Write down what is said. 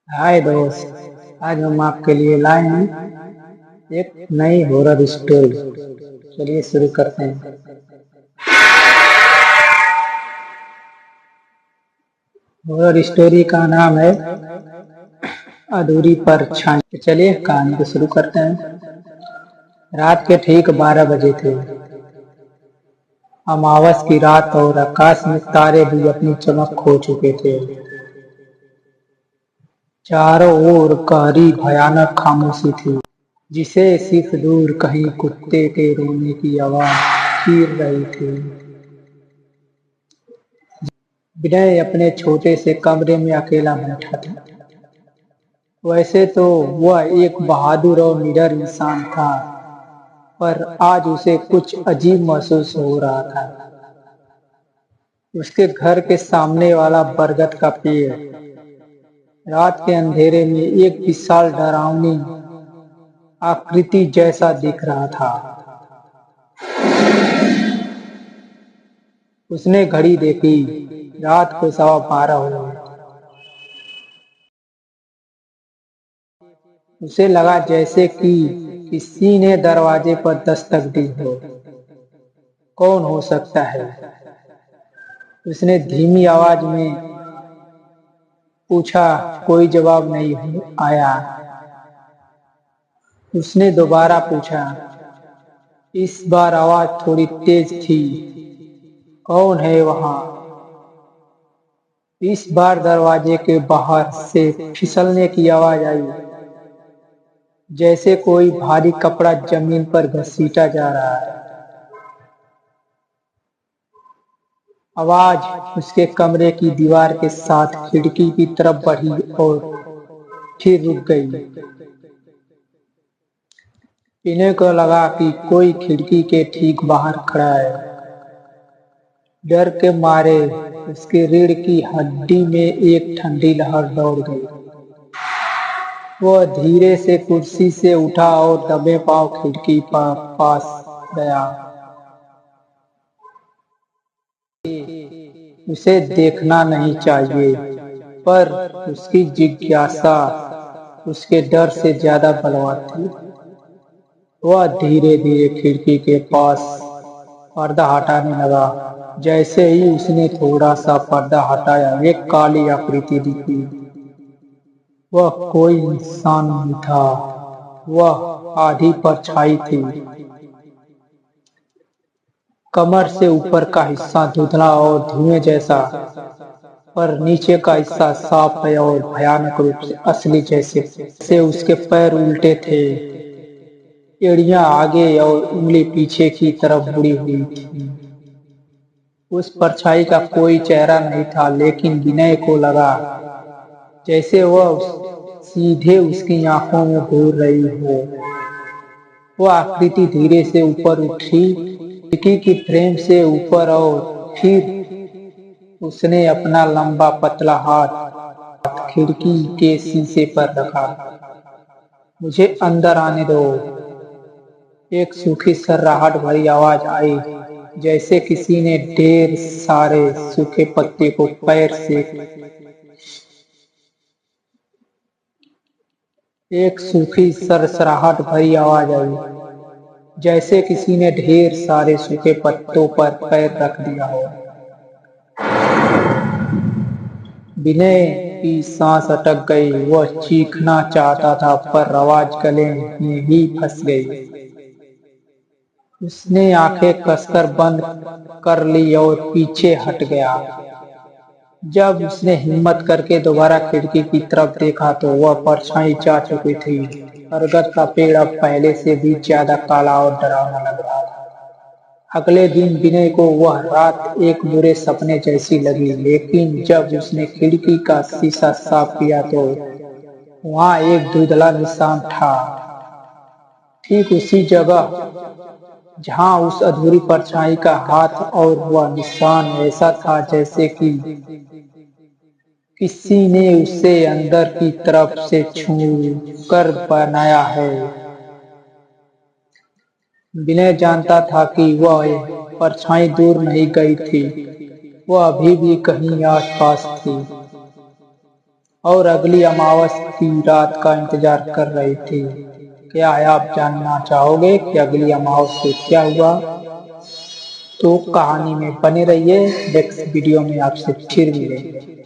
हाय दोस्त, आज हम आपके लिए लाए हैं एक नई हॉरर स्टोरी। चलिए शुरू करते हैं। हॉरर स्टोरी का नाम है अधूरी परछाई। चलिए कहानी को शुरू करते हैं। रात के ठीक 12 बजे थे। अमावस की रात और आकाश में तारे भी अपनी चमक खो चुके थे। चारों ओर गहरी भयानक खामोशी थी, जिसे सिर्फ दूर कहीं कुत्ते के रोने की आवाज चीर रही थी। विनय अपने छोटे से कमरे में अकेला बैठा था। वैसे तो वह एक बहादुर और निडर इंसान था, पर आज उसे कुछ अजीब महसूस हो रहा था। उसके घर के सामने वाला बरगद का पेड़ रात के अंधेरे में एक विशाल डरावनी आकृति जैसा दिख रहा था। उसने घड़ी देखी। रात को 12:15 हुए। उसे लगा जैसे कि किसी ने दरवाजे पर दस्तक दी हो। कौन हो सकता है? उसने धीमी आवाज में पूछा। कोई जवाब नहीं आया। उसने दोबारा पूछा। इस बार आवाज थोड़ी तेज थी। कौन है वहां? इस बार दरवाजे के बाहर से फिसलने की आवाज आई, जैसे कोई भारी कपड़ा जमीन पर घसीटा जा रहा है। आवाज उसके कमरे की दीवार के साथ खिड़की की तरफ बढ़ी और फिर रुक गई। विनय को लगा कि कोई खिड़की के ठीक बाहर खड़ा है। डर के मारे उसके रीढ़ की हड्डी में एक ठंडी लहर दौड़ गई। वह धीरे से कुर्सी से उठा और दबे पांव खिड़की पर पास गया। उसे देखना नहीं चाहिए, पर उसकी जिज्ञासा उसके डर से ज्यादा बलवान थी। वह धीरे धीरे खिड़की के पास पर्दा हटाने लगा। जैसे ही उसने थोड़ा सा पर्दा हटाया, एक काली आकृति दिखी। वह कोई इंसान नहीं था, वह आधी परछाई थी। कमर से ऊपर का हिस्सा धुंधला और धुएं जैसा, पर नीचे का हिस्सा साफ है और भयानक रूप से असली जैसे उसके पैर उल्टे थे। एड़ियां आगे और उंगली पीछे की तरफ मुड़ी हुई थी। उस परछाई का कोई चेहरा नहीं था, लेकिन विनय को लगा जैसे वह सीधे उसकी आंखों में घूर रही हो। वह आकृति धीरे से ऊपर उठी, खिड़की की फ्रेम से ऊपर, और फिर उसने अपना लंबा पतला हाथ खिड़की के शीशे पर रखा। मुझे अंदर आने दो। एक सूखी सर्राहट भरी आवाज आई, जैसे किसी ने ढेर सारे सूखे पत्ते को पैर से एक सूखी सरसराहट भरी आवाज आई, जैसे किसी ने ढेर सारे सूखे पत्तों पर पैर रख दिया हो। विनय की सांस अटक गई। वह चीखना चाहता था, पर आवाज गले में ही फंस गई। उसने आंखें कसकर बंद कर ली और पीछे हट गया। जब उसने हिम्मत करके दोबारा खिड़की की तरफ देखा, तो वह परछाई जा चुकी थी। बरगद का पेड़ अब पहले से भी ज्यादा काला और डरावना लग रहा था। अगले दिन विनय को वह रात एक बुरे सपने जैसी लगी, लेकिन जब उसने खिड़की का शीशा साफ किया तो वहां एक धुंधला निशान था, ठीक उसी जगह जहां उस अधूरी परछाई का हाथ। और वह निशान ऐसा था जैसे कि किसी ने उसे अंदर की तरफ से छू कर बनाया है। विनय जानता था कि वह परछाई दूर नहीं गई थी, वह अभी भी कहीं आसपास थी। और अगली अमावस की रात का इंतजार कर रहे थे। क्या आप जानना चाहोगे कि अगली अमावस से क्या हुआ? तो कहानी में बने रहिए। नेक्स्ट वीडियो में आपसे फिर मिलेंगे।